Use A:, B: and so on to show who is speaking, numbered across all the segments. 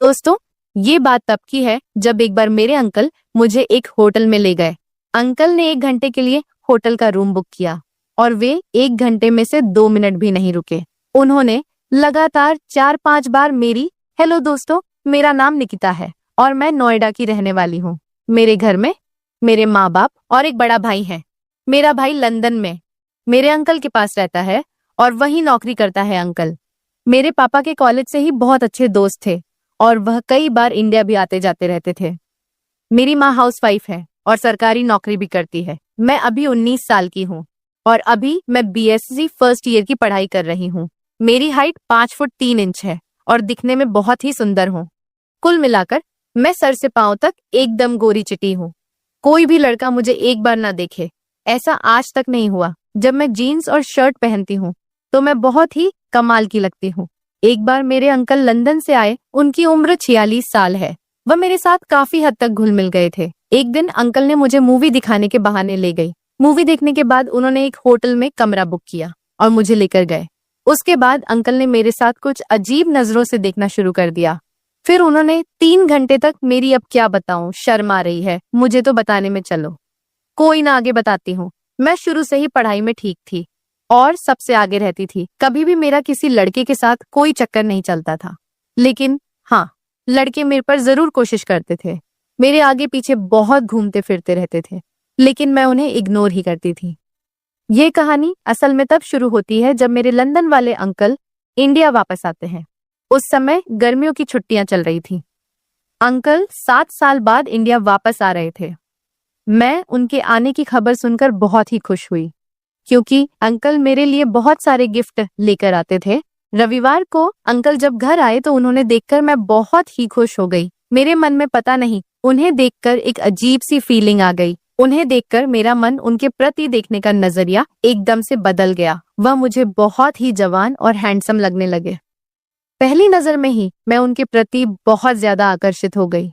A: दोस्तों, ये बात तब की है जब एक बार मेरे अंकल मुझे एक होटल में ले गए। अंकल ने 1 घंटे के लिए होटल का रूम बुक किया और वे 1 घंटे में से 2 मिनट भी नहीं रुके। उन्होंने लगातार 4-5 बार मेरी हेलो दोस्तों, मेरा नाम निकिता है और मैं नोएडा की रहने वाली हूँ। मेरे घर में मेरे माँ बाप और एक बड़ा भाई है। मेरा भाई लंदन में मेरे अंकल के पास रहता है और वहीं नौकरी करता है। अंकल मेरे पापा के कॉलेज से ही बहुत अच्छे दोस्त थे और वह कई बार इंडिया भी आते जाते रहते थे। मेरी माँ हाउसवाइफ है और सरकारी नौकरी भी करती है। मैं अभी 19 साल की हूँ और अभी मैं बीएससी फर्स्ट ईयर की पढ़ाई कर रही हूँ। मेरी हाइट 5 फुट 3 इंच है और दिखने में बहुत ही सुंदर हूँ। कुल मिलाकर मैं सर से पांव तक एकदम गोरी चिटी हूँ। कोई भी लड़का मुझे एक बार ना देखे, ऐसा आज तक नहीं हुआ। जब मैं जीन्स और शर्ट पहनती हूँ तो मैं बहुत ही कमाल की लगती हूँ। एक बार मेरे अंकल लंदन से आए। उनकी उम्र 46 साल है। वह मेरे साथ काफी हद तक घुल मिल गए थे। एक दिन अंकल ने मुझे मूवी दिखाने के बहाने ले गई। मूवी देखने के बाद उन्होंने एक होटल में कमरा बुक किया और मुझे लेकर गए। उसके बाद अंकल ने मेरे साथ कुछ अजीब नजरों से देखना शुरू कर दिया। फिर उन्होंने 3 घंटे तक मेरी अब क्या बताऊं, शर्म आ रही है मुझे तो बताने में, चलो कोई ना, आगे बताती हूँ। मैं शुरू से ही पढ़ाई में ठीक थी और सबसे आगे रहती थी। कभी भी मेरा किसी लड़के के साथ कोई चक्कर नहीं चलता था, लेकिन हाँ, लड़के मेरे पर जरूर कोशिश करते थे। मेरे आगे पीछे बहुत घूमते फिरते रहते थे, लेकिन मैं उन्हें इग्नोर ही करती थी। ये कहानी असल में तब शुरू होती है जब मेरे लंदन वाले अंकल इंडिया वापस आते हैं। उस समय गर्मियों की छुट्टियां चल रही थी। अंकल 7 साल बाद इंडिया वापस आ रहे थे। मैं उनके आने की खबर सुनकर बहुत ही खुश हुई, क्योंकि अंकल मेरे लिए बहुत सारे गिफ्ट लेकर आते थे। रविवार को अंकल जब घर आए तो उन्होंने देखकर मैं बहुत ही खुश हो गई। मेरे मन में पता नहीं, उन्हें देखकर एक अजीब सी फीलिंग आ गई। उन्हें देखकर मेरा मन उनके प्रति देखने का नजरिया एकदम से बदल गया। वह मुझे बहुत ही जवान और हैंडसम लगने लगे। पहली नजर में ही मैं उनके प्रति बहुत ज्यादा आकर्षित हो गई।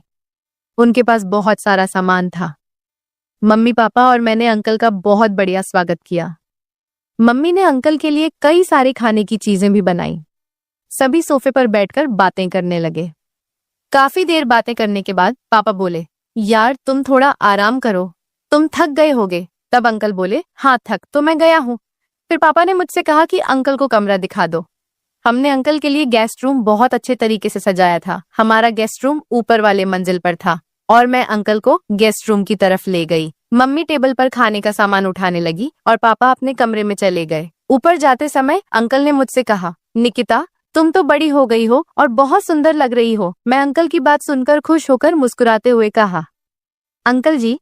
A: उनके पास बहुत सारा सामान था। मम्मी पापा और मैंने अंकल का बहुत बढ़िया स्वागत किया। मम्मी ने अंकल के लिए कई सारे खाने की चीजें भी बनाई। सभी सोफे पर बैठकर बातें करने लगे। काफी देर बातें करने के बाद पापा बोले, यार तुम थोड़ा आराम करो, तुम थक गए होगे। तब अंकल बोले, हाँ थक तो मैं गया हूँ। फिर पापा ने मुझसे कहा कि अंकल को कमरा दिखा दो। हमने अंकल के लिए गेस्ट रूम बहुत अच्छे तरीके से सजाया था। हमारा गेस्ट रूम ऊपर वाले मंजिल पर था और मैं अंकल को गेस्ट रूम की तरफ ले गई। मम्मी टेबल पर खाने का सामान उठाने लगी और पापा अपने कमरे में चले गए। ऊपर जाते समय अंकल ने मुझसे कहा, निकिता तुम तो बड़ी हो गई हो और बहुत सुंदर लग रही हो। मैं अंकल की बात सुनकर खुश होकर मुस्कुराते हुए कहा, अंकल जी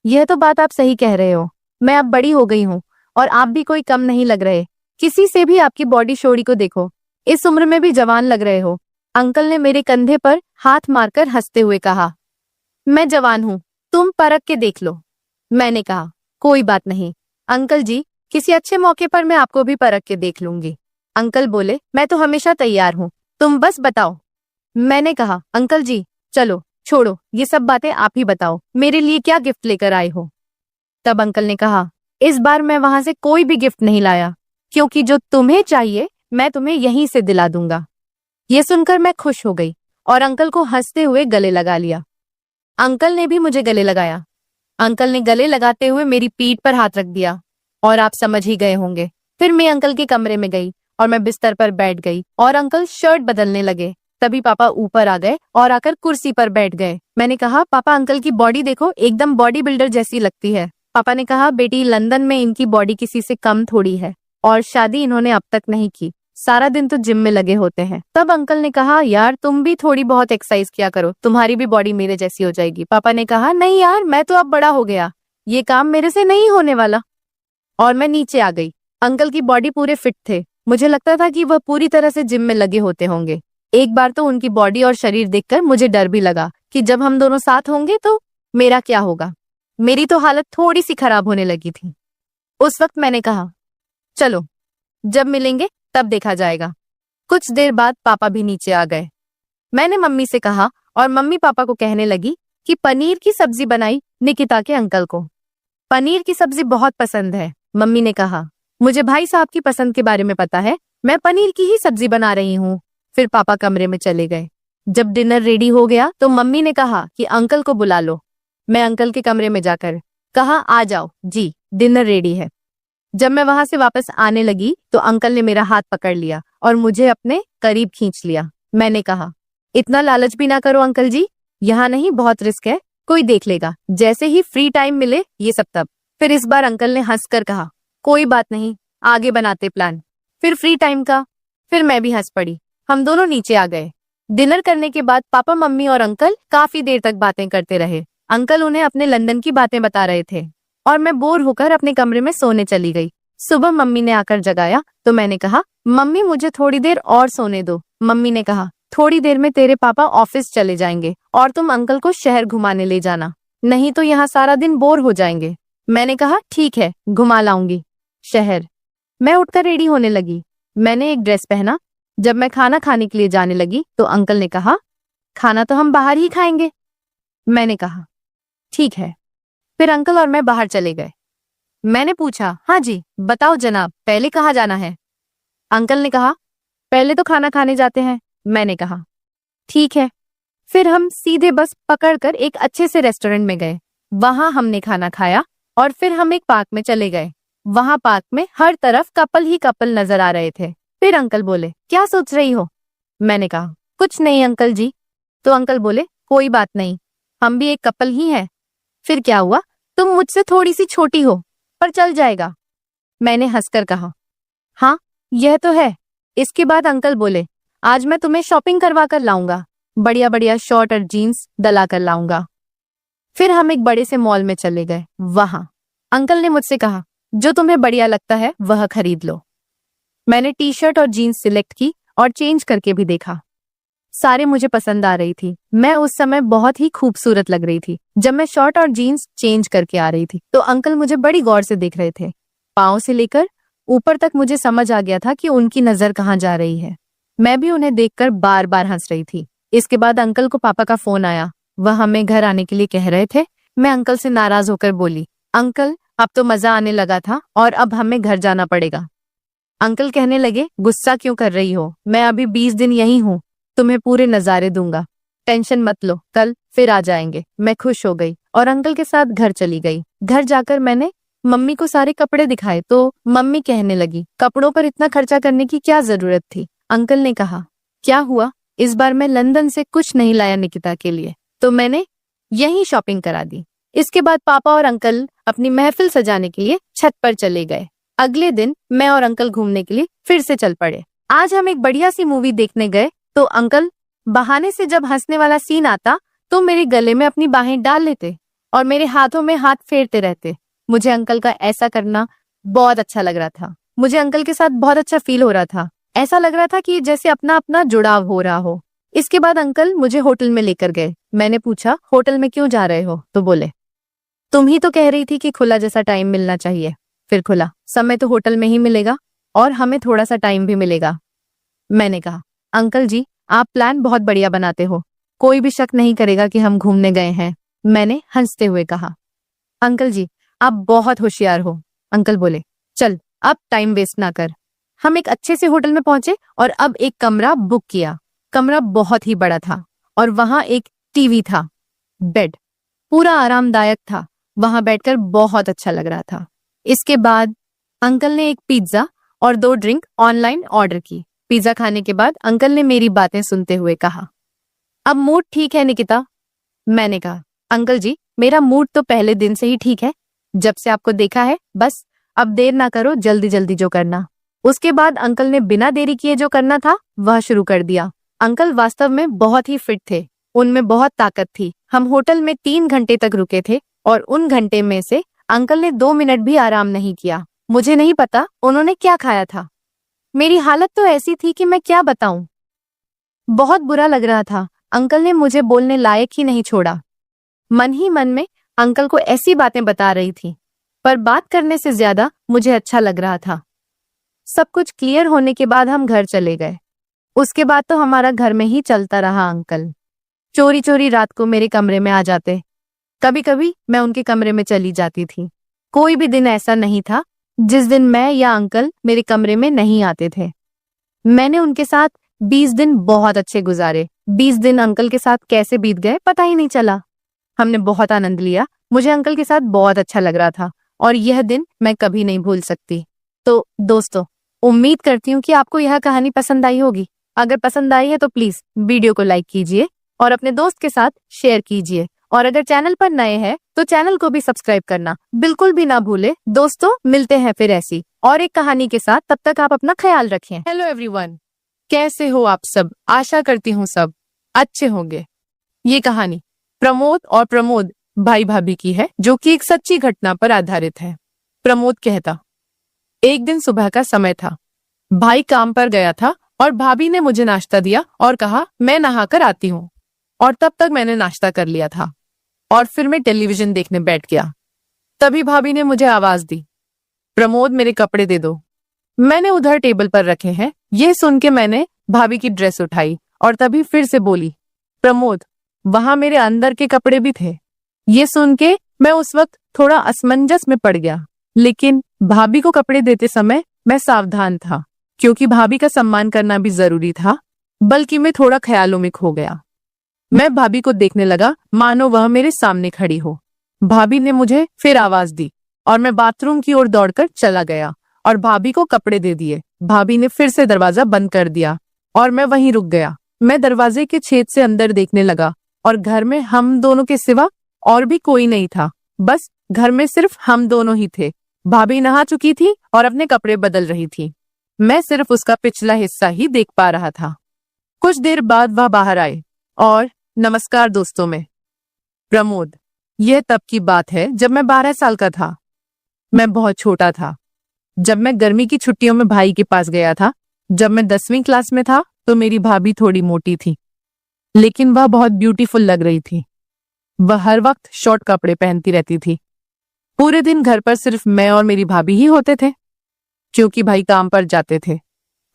A: यह तो बात आप सही कह रहे हो। मैं अब बड़ी हो गई हूँ और आप भी कोई कम नहीं लग रहे। किसी से भी आपकी बॉडी शोड़ी को देखो, इस उम्र में भी जवान लग रहे हो। अंकल ने मेरे कंधे पर हाथ मारकर हंसते हुए कहा, मैं जवान हूँ, तुम परख के देख लो। मैंने कहा, कोई बात नहीं अंकल जी, किसी अच्छे मौके पर मैं आपको भी परख के देख लूंगी। अंकल बोले, मैं तो हमेशा तैयार हूँ, तुम बस बताओ। मैंने कहा, अंकल जी चलो छोड़ो ये सब बातें, आप ही बताओ मेरे लिए क्या गिफ्ट लेकर आए हो। तब अंकल ने कहा, इस बार मैं वहां से कोई भी गिफ्ट नहीं लाया, क्योंकि जो तुम्हें चाहिए मैं तुम्हें यहीं से दिला दूंगा। ये सुनकर मैं खुश हो गई और अंकल को हंसते हुए गले लगा लिया। अंकल ने भी मुझे गले लगाया। अंकल ने गले लगाते हुए मेरी पीठ पर हाथ रख दिया और आप समझ ही गए होंगे। फिर मैं अंकल के कमरे में गई और मैं बिस्तर पर बैठ गई और अंकल शर्ट बदलने लगे। तभी पापा ऊपर आ गए और आकर कुर्सी पर बैठ गए। मैंने कहा, पापा अंकल की बॉडी देखो, एकदम बॉडी बिल्डर जैसी लगती है। पापा ने कहा, बेटी लंदन में इनकी बॉडी किसी से कम थोड़ी है और शादी इन्होंने अब तक नहीं की, सारा दिन तो जिम में लगे होते हैं। तब अंकल ने कहा, यार तुम भी थोड़ी बहुत एक्सरसाइज किया करो, तुम्हारी भी बॉडी मेरे जैसी हो जाएगी। पापा ने कहा, नहीं यार मैं तो अब बड़ा हो गया, ये काम मेरे से नहीं होने वाला। और मैं नीचे आ गई। अंकल की बॉडी पूरे फिट थे। मुझे लगता था कि वह पूरी तरह से जिम में लगे होते होंगे। एक बार तो उनकी बॉडी और शरीर देखकर मुझे डर भी लगा कि जब हम दोनों साथ होंगे तो मेरा क्या होगा। मेरी तो हालत थोड़ी सी खराब होने लगी थी। उस वक्त मैंने कहा, चलो जब मिलेंगे तब देखा जाएगा। कुछ देर बाद पापा भी नीचे आ गए। मैंने मम्मी से कहा और मम्मी पापा को कहने लगी कि पनीर की सब्जी बनाई निकिता के अंकल को। पनीर की सब्जी बहुत पसंद है। मम्मी ने कहा, मुझे भाई साहब की पसंद के बारे में पता है, मैं पनीर की ही सब्जी बना रही हूँ। फिर पापा कमरे में चले गए। जब डिनर रेडी हो गया तो मम्मी ने कहा कि अंकल को बुला लो। मैं अंकल के कमरे में जाकर कहा, आ जाओ जी, डिनर रेडी है। जब मैं वहां से वापस आने लगी तो अंकल ने मेरा हाथ पकड़ लिया और मुझे अपने करीब खींच लिया। मैंने कहा, इतना लालच भी ना करो अंकल जी, यहाँ नहीं, बहुत रिस्क है, कोई देख लेगा, जैसे ही फ्री टाइम मिले ये सब तब। फिर इस बार अंकल ने हंसकर कहा, कोई बात नहीं, आगे बनाते प्लान। फिर फ्री टाइम का। फिर मैं भी हंस पड़ी। हम दोनों नीचे आ गए। डिनर करने के बाद पापा, मम्मी और अंकल काफी देर तक बातें करते रहे। अंकल उन्हें अपने लंदन की बातें बता रहे थे और मैं बोर होकर अपने कमरे में सोने चली गई। सुबह मम्मी ने आकर जगाया तो मैंने कहा, मम्मी मुझे थोड़ी देर और सोने दो। मम्मी ने कहा, थोड़ी देर में तेरे पापा ऑफिस चले जाएंगे और तुम अंकल को शहर घुमाने ले जाना, नहीं तो यहाँ सारा दिन बोर हो जाएंगे। मैंने कहा, ठीक है, घुमा लाऊंगी शहर। मैं उठकर रेडी होने लगी। मैंने एक ड्रेस पहना। जब मैं खाना खाने के लिए जाने लगी तो अंकल ने कहा, खाना तो हम बाहर ही खाएंगे। मैंने कहा, ठीक है। फिर अंकल और मैं बाहर चले गए। मैंने पूछा, हाँ जी बताओ जनाब, पहले कहाँ जाना है? अंकल ने कहा, पहले तो खाना खाने जाते हैं। मैंने कहा, ठीक है। फिर हम सीधे बस पकड़कर एक अच्छे से रेस्टोरेंट में गए। वहां हमने खाना खाया और फिर हम एक पार्क में चले गए। वहां पार्क में हर तरफ कपल ही कपल नजर आ रहे थे। फिर अंकल बोले, क्या सोच रही हो? मैंने कहा, कुछ नहीं अंकल जी। तो अंकल बोले, कोई बात नहीं, हम भी एक कपल ही हैं। फिर क्या हुआ? तुम मुझसे थोड़ी सी छोटी हो, पर चल जाएगा। मैंने हंसकर कहा, हाँ यह तो है। इसके बाद अंकल बोले, आज मैं तुम्हें शॉपिंग करवा कर लाऊंगा, बढ़िया बढ़िया शर्ट और जीन्स दला कर लाऊंगा। फिर हम एक बड़े से मॉल में चले गए। वहां अंकल ने मुझसे कहा, जो तुम्हें बढ़िया लगता है वह खरीद लो। मैंने टी शर्ट और जीन्स सिलेक्ट की और चेंज करके भी देखा। सारे मुझे पसंद आ रही थी। मैं उस समय बहुत ही खूबसूरत लग रही थी। जब मैं शर्ट और जीन्स चेंज करके आ रही थी तो अंकल मुझे बड़ी गौर से देख रहे थे। पाँव से लेकर ऊपर तक मुझे समझ आ गया था कि उनकी नजर कहाँ जा रही है। मैं भी उन्हें देखकर बार बार हंस रही थी। इसके बाद अंकल को पापा का फोन आया। वह हमें घर आने के लिए कह रहे थे। मैं अंकल से नाराज होकर बोली, अंकल अब तो मजा आने लगा था और अब हमें घर जाना पड़ेगा। अंकल कहने लगे, गुस्सा क्यों कर रही हो, मैं अभी 20 दिन यहीं हूँ, तुम्हें पूरे नजारे दूंगा, टेंशन मत लो, कल फिर आ जाएंगे। मैं खुश हो गई और अंकल के साथ घर चली गई। घर जाकर मैंने मम्मी को सारे कपड़े दिखाए तो मम्मी कहने लगी, कपड़ों पर इतना खर्चा करने की क्या जरूरत थी? अंकल ने कहा, क्या हुआ, इस बार मैं लंदन से कुछ नहीं लाया निकिता के लिए, तो मैंने यहीं शॉपिंग करा दी। इसके बाद पापा और अंकल अपनी महफिल सजाने के लिए छत पर चले गए। अगले दिन मैं और अंकल घूमने के लिए फिर से चल पड़े। आज हम एक बढ़िया सी मूवी देखने गए तो अंकल बहाने से जब हंसने वाला सीन आता तो मेरे गले में अपनी बाहें डाल लेते और मेरे हाथों में हाथ फेरते रहते। मुझे अंकल का ऐसा करना बहुत अच्छा लग रहा था। मुझे अंकल के साथ बहुत अच्छा फील हो रहा था। ऐसा लग रहा था कि जैसे अपना अपना जुड़ाव हो रहा हो। इसके बाद अंकल मुझे होटल में लेकर गए। मैंने पूछा, होटल में क्यों जा रहे हो? तो बोले, तुम ही तो कह रही थी कि खुला जैसा टाइम मिलना चाहिए। फिर खुला समय तो होटल में ही मिलेगा और हमें थोड़ा सा टाइम भी मिलेगा। मैंने कहा, अंकल जी आप प्लान बहुत बढ़िया बनाते हो, कोई भी शक नहीं करेगा कि हम घूमने गए हैं। मैंने हंसते हुए कहा, अंकल जी आप बहुत होशियार हो। अंकल बोले, चल अब टाइम वेस्ट ना कर। हम एक अच्छे से होटल में पहुंचे और अब एक कमरा बुक किया। कमरा बहुत ही बड़ा था और वहां एक टीवी था, बेड पूरा आरामदायक था। वहां बैठकर बहुत अच्छा लग रहा था। इसके बाद अंकल ने एक पिज्जा और 2 ड्रिंक ऑनलाइन ऑर्डर की। पिज्जा खाने के बाद अंकल ने मेरी बातें सुनते हुए कहा, अब मूड ठीक है निकिता? मैंने कहा, अंकल जी मेरा मूड तो पहले दिन से ही ठीक है, जब से आपको देखा है। बस अब देर ना करो, जल्दी जल्दी जो करना। उसके बाद अंकल ने बिना देरी किए जो करना था वह शुरू कर दिया। अंकल वास्तव में बहुत ही फिट थे, उनमें बहुत ताकत थी। हम होटल में 3 घंटे तक रुके थे और उन घंटे में से अंकल ने 2 मिनट भी आराम नहीं किया। मुझे नहीं पता उन्होंने क्या खाया था। मेरी हालत तो ऐसी थी कि मैं क्या बताऊं। बहुत बुरा लग रहा था। अंकल ने मुझे बोलने लायक ही नहीं छोड़ा। मन ही मन में अंकल को ऐसी बातें बता रही थी, पर बात करने से ज्यादा मुझे अच्छा लग रहा था। सब कुछ क्लियर होने के बाद हम घर चले गए। उसके बाद तो हमारा घर में ही चलता रहा। अंकल चोरी चोरी रात को मेरे कमरे में आ जाते। कभी कभी मैं उनके कमरे में चली जाती थी। कोई भी दिन ऐसा नहीं था जिस दिन मैं या अंकल मेरे कमरे में नहीं आते थे। मैंने उनके साथ 20 दिन बहुत अच्छे गुजारे। 20 दिन अंकल के साथ कैसे बीत गए पता ही नहीं चला। हमने बहुत आनंद लिया। मुझे अंकल के साथ बहुत अच्छा लग रहा था और यह दिन मैं कभी नहीं भूल सकती। तो दोस्तों, उम्मीद करती हूँ कि आपको यह कहानी पसंद आई होगी। अगर पसंद आई है तो प्लीज वीडियो को लाइक कीजिए और अपने दोस्त के साथ शेयर कीजिए। और अगर चैनल पर नए हैं तो चैनल को भी सब्सक्राइब करना बिल्कुल भी ना भूले। दोस्तों, मिलते हैं फिर ऐसी और एक कहानी के साथ। तब तक आप अपना ख्याल रखें। हेलो एवरीवन, कैसे हो आप सब? आशा करती हूँ सब अच्छे होंगे। ये कहानी प्रमोद और प्रमोद भाई भाभी की है, जो कि एक सच्ची घटना पर आधारित है। प्रमोद कहता, एक दिन सुबह का समय था। भाई काम पर गया था और भाभी ने मुझे नाश्ता दिया और कहा मैं नहाकर आती हूँ। और तब तक मैंने नाश्ता कर लिया था और फिर मैं टेलीविजन देखने बैठ गया। तभी भाभी ने मुझे आवाज दी, प्रमोद मेरे कपड़े दे दो। मैंने उधर टेबल पर रखे हैं। ये सुन के मैंने भाभी की ड्रेस उठाई और तभी फिर से बोली, प्रमोद वहां मेरे अंदर के कपड़े भी थे। ये सुन के मैं उस वक्त थोड़ा असमंजस में पड़ गया, लेकिन भाभी को कपड़े देते समय मैं सावधान था, क्योंकि भाभी का सम्मान करना भी जरूरी था। बल्कि मैं थोड़ा ख्यालों में खो गया। मैं भाभी को देखने लगा मानो वह मेरे सामने खड़ी हो। भाभी ने मुझे फिर आवाज दी और मैं बाथरूम की ओर दौड़कर चला गया और भाभी को कपड़े दे दिए। भाभी ने फिर से दरवाजा बंद कर दिया और मैं वहीं रुक गया। मैं दरवाजे के छेद से अंदर देखने लगा और घर में हम दोनों के सिवा और भी कोई नहीं था। बस घर में सिर्फ हम दोनों ही थे। भाभी नहा चुकी थी और अपने कपड़े बदल रही थी। मैं सिर्फ उसका पिछला हिस्सा ही देख पा रहा था। कुछ देर बाद वह बाहर आए और नमस्कार दोस्तों, में प्रमोद। यह तब की बात है जब मैं 12 साल का था। मैं बहुत छोटा था जब मैं गर्मी की छुट्टियों में भाई के पास गया था। जब मैं 10वीं क्लास में था तो मेरी भाभी थोड़ी मोटी थी, लेकिन वह बहुत ब्यूटीफुल लग रही थी। वह हर वक्त शॉर्ट कपड़े पहनती रहती थी। पूरे दिन घर पर सिर्फ मैं और मेरी भाभी ही होते थे, क्योंकि भाई काम पर जाते थे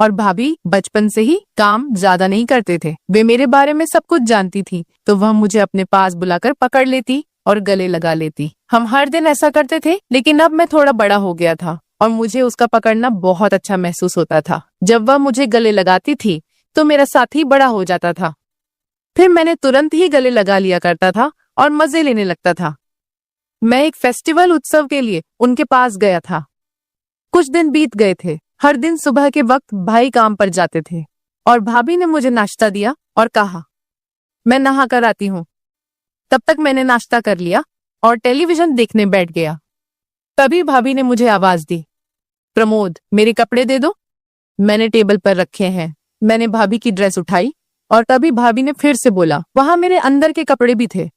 A: और भाभी बचपन से ही काम ज्यादा नहीं करते थे। वे मेरे बारे में सब कुछ जानती थी, तो वह मुझे अपने पास बुलाकर पकड़ लेती और गले लगा लेती। हम हर दिन ऐसा करते थे, लेकिन अब मैं थोड़ा बड़ा हो गया था और मुझे उसका पकड़ना बहुत अच्छा महसूस होता था। जब वह मुझे गले लगाती थी तो मेरा साथी बड़ा हो जाता था। फिर मैंने तुरंत ही गले लगा लिया करता था और मजे लेने लगता था। मैं एक फेस्टिवल उत्सव के लिए उनके पास गया था। कुछ दिन बीत गए थे। हर दिन सुबह के वक्त भाई काम पर जाते थे और भाभी ने मुझे नाश्ता दिया और कहा मैं नहा कर आती हूँ। तब तक मैंने नाश्ता कर लिया और टेलीविजन देखने बैठ गया। तभी भाभी ने मुझे आवाज दी, प्रमोद मेरे कपड़े दे दो। मैंने टेबल पर रखे हैं। मैंने भाभी की ड्रेस उठाई और तभी भाभी ने फिर से बोला, वहां मेरे अंदर के कपड़े भी थे।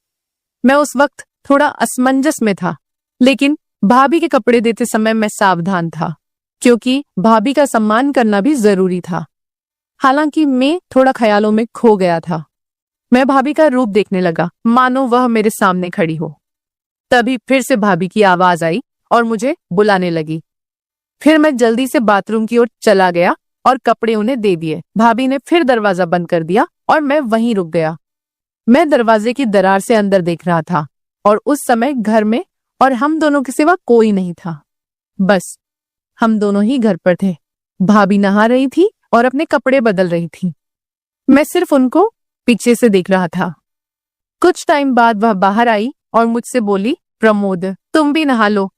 A: मैं उस वक्त थोड़ा असमंजस में था, लेकिन भाभी के कपड़े देते समय मैं सावधान था, क्योंकि भाभी का सम्मान करना भी जरूरी था। हालांकि मैं थोड़ा ख्यालों में खो गया था। मैं भाभी का रूप देखने लगा मानो वह मेरे सामने खड़ी हो। तभी फिर से भाभी की आवाज आई और मुझे बुलाने लगी। फिर मैं जल्दी से बाथरूम की ओर चला गया और कपड़े उन्हें दे दिए। भाभी ने फिर दरवाजा बंद कर दिया और मैं वहीं रुक गया। मैं दरवाजे की दरार से अंदर देख रहा था और उस समय घर में और हम दोनों के सिवा कोई नहीं था। बस हम दोनों ही घर पर थे। भाभी नहा रही थी और अपने कपड़े बदल रही थी। मैं सिर्फ उनको पीछे से देख रहा था। कुछ टाइम बाद वह बाहर आई और मुझसे बोली, प्रमोद तुम भी नहा लो।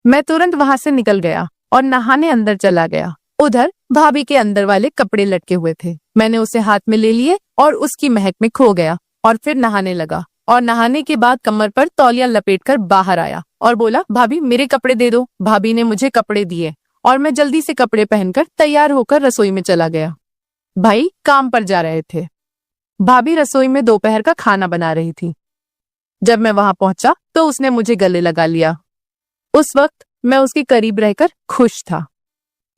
A: मैं तुरंत वहां से निकल गया और नहाने अंदर चला गया। उधर भाभी के अंदर वाले कपड़े लटके हुए थे। मैंने उसे हाथ में ले लिए और उसकी महक में खो गया और फिर नहाने लगा। और नहाने के बाद कमर पर तौलिया लपेटकर बाहर आया और बोला, भाभी मेरे कपड़े दे दो। भाभी ने मुझे कपड़े दिए और मैं जल्दी से कपड़े पहनकर तैयार होकर रसोई में चला गया। भाई काम पर जा रहे थे। भाभी रसोई में दोपहर का खाना बना रही थी। जब मैं वहां पहुंचा तो उसने मुझे गले लगा लिया। उस वक्त मैं उसके करीब रहकर खुश था।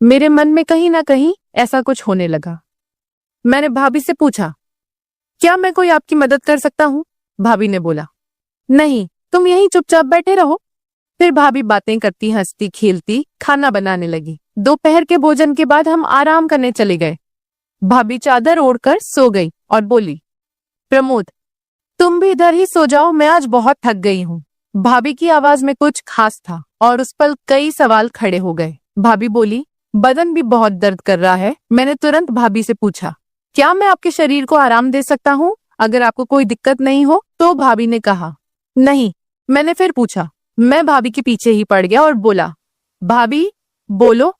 A: मेरे मन में कहीं ना कहीं ऐसा कुछ होने लगा। मैंने भाभी से पूछा, क्या मैं कोई आपकी मदद कर सकता हूँ? भाभी ने बोला, नहीं, तुम यहीं चुपचाप बैठे रहो। फिर भाभी बातें करती हंसती खेलती खाना बनाने लगी। दोपहर के भोजन के बाद हम आराम करने चले गए। भाभी चादर ओढ़कर सो गई और बोली, प्रमोद तुम भी इधर ही सो जाओ, मैं आज बहुत थक गई हूँ। भाभी की आवाज में कुछ खास था और उस पर कई सवाल खड़े हो गए। भाभी बोली, बदन भी बहुत दर्द कर रहा है। मैंने तुरंत भाभी से पूछा, क्या मैं आपके शरीर को आराम दे सकता हूँ अगर आपको कोई दिक्कत नहीं हो? तो भाभी ने कहा, नहीं। मैंने फिर पूछा। मैं भाभी के पीछे ही पड़ गया और बोला, भाभी बोलो,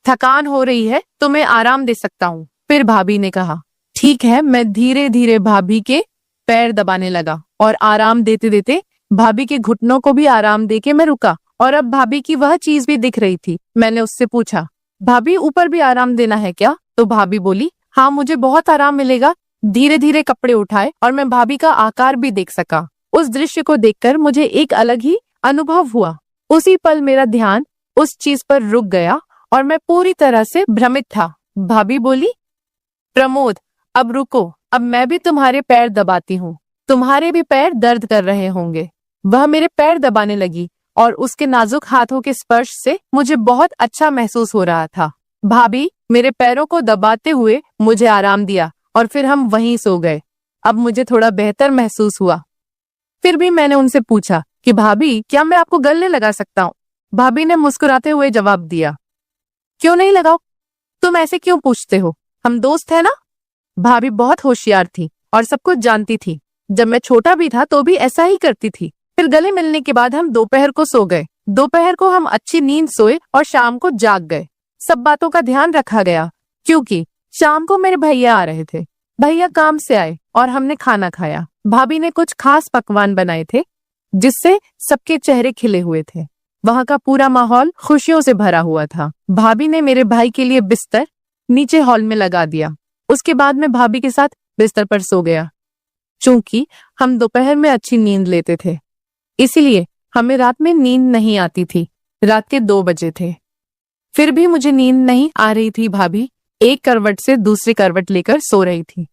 A: थकान हो रही है तो मैं आराम दे सकता हूँ। फिर भाभी ने कहा, ठीक है। मैं धीरे धीरे भाभी के पैर दबाने लगा और आराम देते देते भाभी के घुटनों को भी आराम देके मैं रुका और अब भाभी की वह चीज भी दिख रही थी। मैंने उससे पूछा, भाभी ऊपर भी आराम देना है क्या? तो भाभी बोली, हाँ मुझे बहुत आराम मिलेगा। धीरे धीरे कपड़े उठाए और मैं भाभी का आकार भी देख सका। उस दृश्य को देखकर मुझे एक अलग ही अनुभव हुआ। उसी पल मेरा ध्यान उस चीज पर रुक गया और मैं पूरी तरह से भ्रमित था। भाभी बोली, प्रमोद अब रुको, अब मैं भी तुम्हारे पैर दबाती हूँ, तुम्हारे भी पैर दर्द कर रहे होंगे। वह मेरे पैर दबाने लगी और उसके नाजुक हाथों के स्पर्श से मुझे बहुत अच्छा महसूस हो रहा था। भाभी मेरे पैरों को दबाते हुए मुझे आराम दिया और फिर हम वहीं सो गए। अब मुझे थोड़ा बेहतर महसूस हुआ। फिर भी मैंने उनसे पूछा कि भाभी क्या मैं आपको गले लगा सकता हूँ? भाभी ने मुस्कुराते हुए जवाब दिया, क्यों नहीं लगाओ? तुम ऐसे क्यों पूछते हो? हम दोस्त है ना? भाभी बहुत होशियार थी और सब कुछ जानती थी। जब मैं छोटा भी था तो भी ऐसा ही करती थी। फिर गले मिलने के बाद हम दोपहर को सो गए। दोपहर को हम अच्छी नींद सोए और शाम को जाग गए। सब बातों का ध्यान रखा गया क्योंकि शाम को मेरे भैया आ रहे थे। भैया काम से आए और हमने खाना खाया। भाभी ने कुछ खास पकवान बनाए थे जिससे सबके चेहरे खिले हुए थे। वहां का पूरा माहौल खुशियों से भरा हुआ था। भाभी ने मेरे भाई के लिए बिस्तर नीचे हॉल में लगा दिया। उसके बाद मैं भाभी के साथ बिस्तर पर सो गया। चूंकि हम दोपहर में अच्छी नींद लेते थे इसीलिए हमें रात में नींद नहीं आती थी। रात के 2 बजे थे, फिर भी मुझे नींद नहीं आ रही थी। भाभी एक करवट से दूसरी करवट लेकर सो रही थी,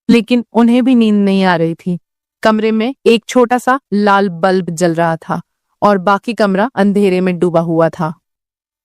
A: लेकिन उन्हें भी नींद नहीं आ रही थी। कमरे में एक छोटा सा लाल बल्ब जल रहा था और बाकी कमरा अंधेरे में डूबा हुआ था।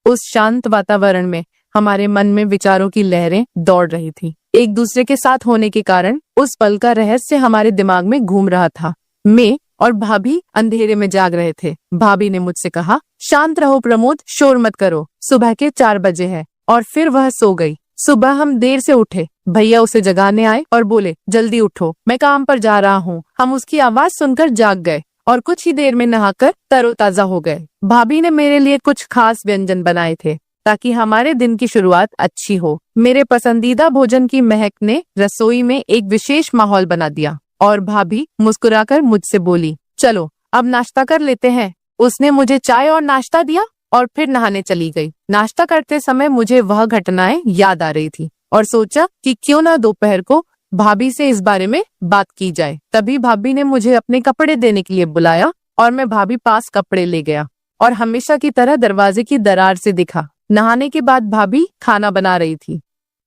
A: उस शांत वातावरण में हमारे मन में विचारों की लहरें दौड़ रही थी। एक दूसरे के साथ होने के कारण उस पल का रहस्य हमारे दिमाग में घूम रहा था। मैं और भाभी अंधेरे में जाग रहे थे। भाभी ने मुझसे कहा, शांत रहो प्रमोद, शोर मत करो, सुबह के 4 बजे है। और फिर वह सो गई। सुबह हम देर से उठे। भैया उसे जगाने आए और बोले, जल्दी उठो, मैं काम पर जा रहा हूँ। हम उसकी आवाज सुनकर जाग गए और कुछ ही देर में नहाकर तरोताजा हो गए। भाभी ने मेरे लिए कुछ खास व्यंजन बनाए थे ताकि हमारे दिन की शुरुआत अच्छी हो। मेरे पसंदीदा भोजन की महक ने रसोई में एक विशेष माहौल बना दिया और भाभी मुस्कुराकर मुझसे बोली, चलो अब नाश्ता कर लेते हैं। उसने मुझे चाय और नाश्ता दिया और फिर नहाने चली गई। नाश्ता करते समय मुझे वह घटनाएं याद आ रही थी और सोचा कि क्यों ना दोपहर को भाभी से इस बारे में बात की जाए। तभी भाभी ने मुझे अपने कपड़े देने के लिए बुलाया और मैं भाभी पास कपड़े ले गया और हमेशा की तरह दरवाजे की दरार से दिखा। नहाने के बाद भाभी खाना बना रही थी।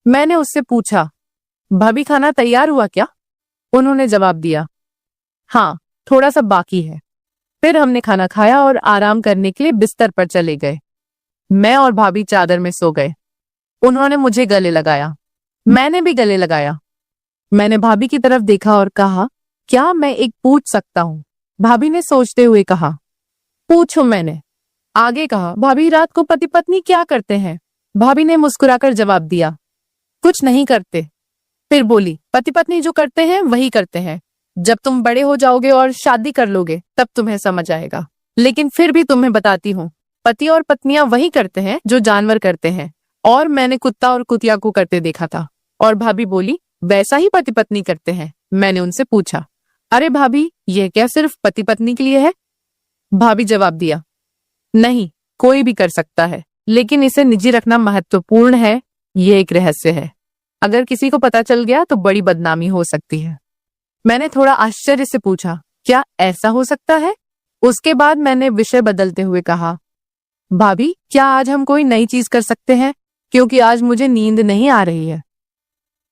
A: मैंने उससे पूछा, भाभी खाना तैयार हुआ क्या? उन्होंने जवाब दिया, हाँ थोड़ा सा बाकी है। फिर हमने खाना खाया और आराम करने के लिए बिस्तर पर चले गए। मैं और भाभी चादर में सो गए। उन्होंने मुझे गले लगाया, मैंने भी गले लगाया। मैंने भाभी की तरफ देखा और कहा, क्या मैं एक पूछ सकता हूँ? भाभी ने सोचते हुए कहा, पूछो। मैंने आगे कहा, भाभी रात को पति पत्नी क्या करते हैं? भाभी ने मुस्कुराकर जवाब दिया, कुछ नहीं करते। फिर बोली, पति पत्नी जो करते हैं वही करते हैं। जब तुम बड़े हो जाओगे और शादी कर लोगे तब तुम्हें समझ आएगा। लेकिन फिर भी तुम्हें बताती हूँ, पति और पत्नियां वही करते हैं जो जानवर करते हैं। और मैंने कुत्ता और कुतिया को करते देखा था। और भाभी बोली, वैसा ही पति पत्नी करते हैं। मैंने उनसे पूछा, अरे भाभी यह क्या सिर्फ पति पत्नी के लिए है? भाभी जवाब दिया, नहीं, कोई भी कर सकता है, लेकिन इसे निजी रखना महत्वपूर्ण है। ये एक रहस्य है, अगर किसी को पता चल गया तो बड़ी बदनामी हो सकती है। मैंने थोड़ा आश्चर्य से पूछा, क्या ऐसा हो सकता है? उसके बाद मैंने विषय बदलते हुए कहा, भाभी क्या आज हम कोई नई चीज कर सकते हैं, क्योंकि आज मुझे नींद नहीं आ रही है।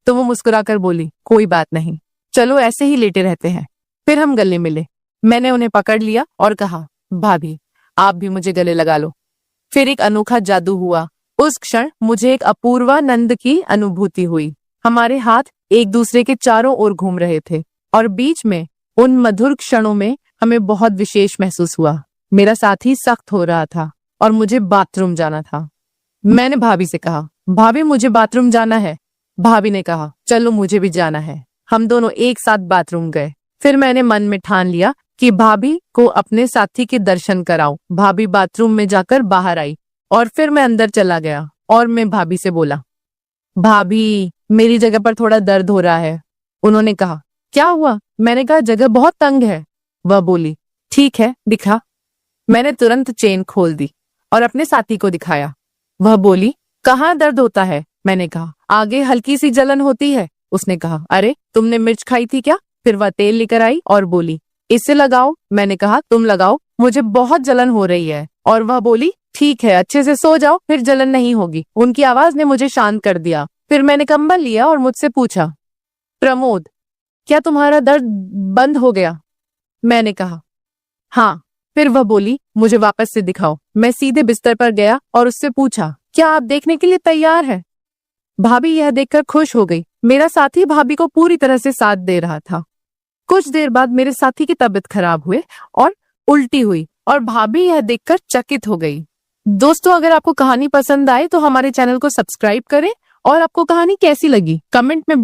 A: तो वो मुस्कुराकर बोली, कोई बात नहीं, चलो ऐसे ही लेटे रहते हैं। फिर हम गले मिले। मैंने उन्हें पकड़ लिया और कहा, भाभी आप भी मुझे गले लगा लो। फिर एक अनोखा जादू हुआ। उस क्षण मुझे एक अपूर्वानंद की अनुभूति हुई। हमारे हाथ एक दूसरे के चारों ओर घूम रहे थे और बीच में उन मधुर क्षणों में हमें बहुत विशेष महसूस हुआ। मेरा साथी सख्त हो रहा था और मुझे बाथरूम जाना था। मैंने भाभी से कहा, भाभी मुझे बाथरूम जाना है।
B: भाभी ने कहा, चलो मुझे भी जाना है। हम दोनों एक साथ बाथरूम गए। फिर मैंने मन में ठान लिया कि भाभी को अपने साथी के दर्शन कराऊं। भाभी बाथरूम में जाकर बाहर आई और फिर मैं अंदर चला गया और मैं भाभी से बोला, भाभी मेरी जगह पर थोड़ा दर्द हो रहा है। उन्होंने कहा, क्या हुआ? मैंने कहा, जगह बहुत तंग है। वह बोली, ठीक है दिखा। मैंने तुरंत चेन खोल दी और अपने साथी को दिखाया। वह बोली, कहाँ दर्द होता है? मैंने कहा, आगे हल्की सी जलन होती है। उसने कहा, अरे तुमने मिर्च खाई थी क्या? फिर वह तेल लेकर आई और बोली, इससे लगाओ। मैंने कहा, तुम लगाओ, मुझे बहुत जलन हो रही है। और वह बोली, ठीक है, अच्छे से सो जाओ, फिर जलन नहीं होगी। उनकी आवाज ने मुझे शांत कर दिया। फिर मैंने कंबल लिया और मुझसे पूछा, प्रमोद, क्या तुम्हारा दर्द बंद हो गया? मैंने कहा, हाँ। फिर वह बोली, मुझे वापस से दिखाओ। मैं सीधे बिस्तर पर गया और उससे पूछा, क्या आप देखने के लिए तैयार हैं? भाभी यह देखकर खुश हो गई। मेरा साथी भाभी को पूरी तरह से साथ दे रहा था। कुछ देर बाद मेरे साथी की तबीयत खराब हुई और उल्टी हुई और भाभी यह देखकर चकित हो गई। दोस्तों, अगर आपको कहानी पसंद आए तो हमारे चैनल को सब्सक्राइब करें और आपको कहानी कैसी लगी कमेंट में